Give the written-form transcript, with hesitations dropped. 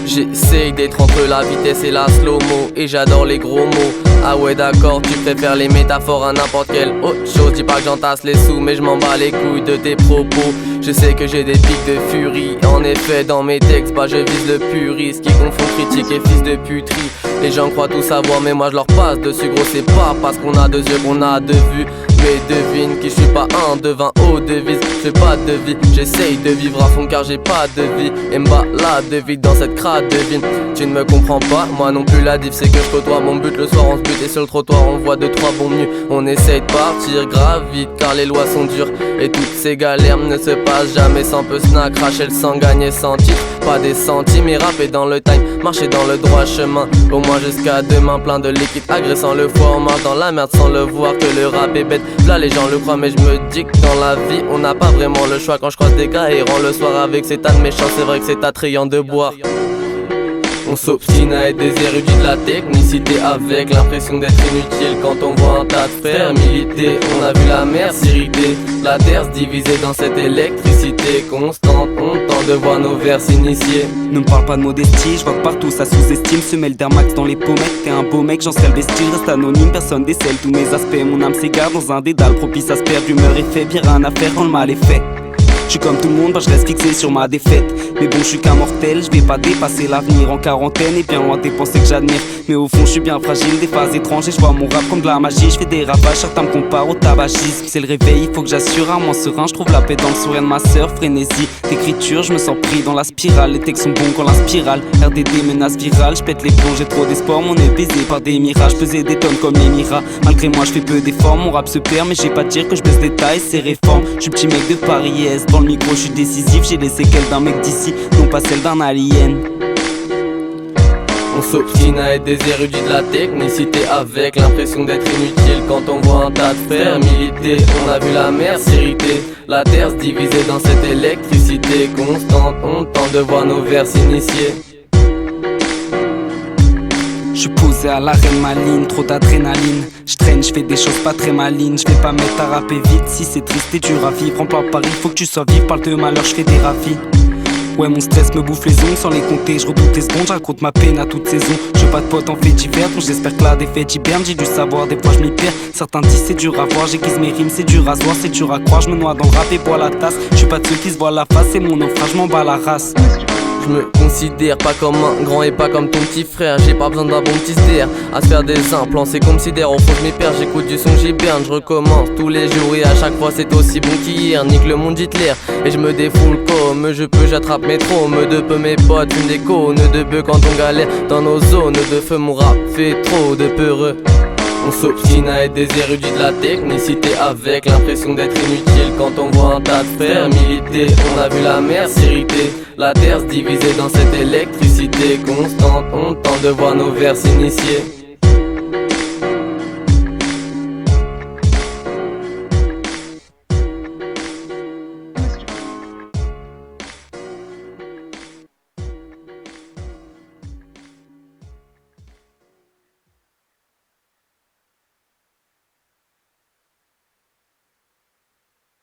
J'essaye d'être entre la vitesse et la slow-mo, et j'adore les gros mots. Ah ouais d'accord, tu préfères les métaphores à n'importe quelle autre chose. Dis pas que j'entasse les sous, mais je m'en bats les couilles de tes propos. Je sais que j'ai des pics de furie. En effet dans mes textes, je vise le purisme qui confond critique et fils de puterie. Les gens croient tout savoir, mais moi je leur passe dessus. Gros c'est pas parce qu'on a deux yeux qu'on a deux vues. Mais devine que je suis pas un devin haut devise. Je fais pas de vie, j'essaye de vivre à fond car j'ai pas de vie. Et m'balade de vide dans cette crade de ville. Tu ne me comprends pas, moi non plus la diff c'est que je côtoie mon but. Le soir on se bute et sur le trottoir on voit 2-3 bons menus. On essaye de partir grave vite car les lois sont dures. Et toutes ces galères ne se passent jamais sans peu snack. Cracher le sang, gagner sans titre, pas des centimes. Et rapper dans le time, marcher dans le droit chemin. Au moins jusqu'à demain, plein de liquide agressant le foie. On marche dans la merde sans le voir que le rap est bête. Là les gens le croient mais je me dis que dans la vie on n'a pas vraiment le choix. Quand je croise des gars errants le soir avec ces tas de méchants, c'est vrai que c'est attrayant de boire. On s'obstine à être des érudits de la technicité, avec l'impression d'être inutile quand on voit un tas de frères militer. On a vu la mer s'irriter, la terre se diviser dans cette électricité constante. On tente de voir nos vers s'initier. Ne me parle pas de modestie, je vois que partout ça sous-estime. Se mêle d'air max dans les pommettes, t'es un beau mec, j'en serais le vestige. Reste anonyme, personne décèle tous mes aspects. Mon âme s'égare dans un dédale propice à se perdre. L'humeur est faible, y'a rien à faire quand le mal est fait. Je suis comme tout le monde, je reste fixé sur ma défaite. Mais bon, je suis qu'un mortel, je vais pas dépasser l'avenir en quarantaine. Et bien loin des pensées que j'admire. Mais au fond, je suis bien fragile, des phases étranges. Et je vois mon rap comme de la magie, je fais des ravages. Certains me comparent au tabagisme. C'est le réveil, il faut que j'assure un moins serein. Je trouve la paix dans le sourire de ma sœur. Frénésie d'écriture, je me sens pris dans la spirale. Les textes sont bons quand la spirale RDD menace virale, je pète les plombs, j'ai trop d'espoir. Mon nez baisé par des mirages, pesé des tonnes comme les miras. Malgré moi, je fais peu d'efforts, mon rap se perd. Mais j'ai pas de dire que je baisse des tailles, c'est réforme. Je suis petit mec de Paris-Est, dans le micro, je suis décisif. J'ai les séquelles d'un mec d'ici, non pas celles d'un alien. On s'obstine à être des érudits de la technicité, avec l'impression d'être inutile quand on voit un tas de frères militer. On a vu la mer s'irriter, la terre se diviser dans cette électricité constante. On tente de voir nos vers s'initier. Je suis posé à l'arène maligne, trop d'adrénaline. Je traîne, je fais des choses pas très malines. Je vais pas mettre à rapper vite si c'est triste et dur à vivre. En plein Paris, faut que tu sois vif, parle de malheur, je fais des ravis. Ouais, mon stress me bouffe les ongles sans les compter. Je redoute les secondes, je raconte ma peine à toute saison. J'ai pas de potes en fait divers, donc j'espère que la défaite hiberne. J'ai du savoir, des fois je m'y perds. Certains disent c'est dur à voir, j'aiguise mes rimes, c'est dur à se voir, c'est dur à croire. Je me noie dans le rap et bois la tasse. Je suis pas de ceux qui se voient la face, c'est mon naufrage, m'en bats la race. Je me considère pas comme un grand et pas comme ton petit frère. J'ai pas besoin d'un bon petit DR à se faire des implants, c'est comme si d'air au fond je m'y perds. J'écoute du son, j'hiberne, je recommence tous les jours. Et à chaque fois c'est aussi bon qu'hier. Nique le monde Hitler et je me défoule comme je peux. J'attrape mes trômes de peu, mes potes fument des cônes de bœufs quand on galère dans nos zones de feu. Mon rap fait trop de peureux. On s'obstine à être des érudits de la technicité, avec l'impression d'être inutile quand on voit un tas de frères militer. On a vu la mer s'irriter, la terre se diviser dans cette électricité constante. On tente de voir nos vers s'initier.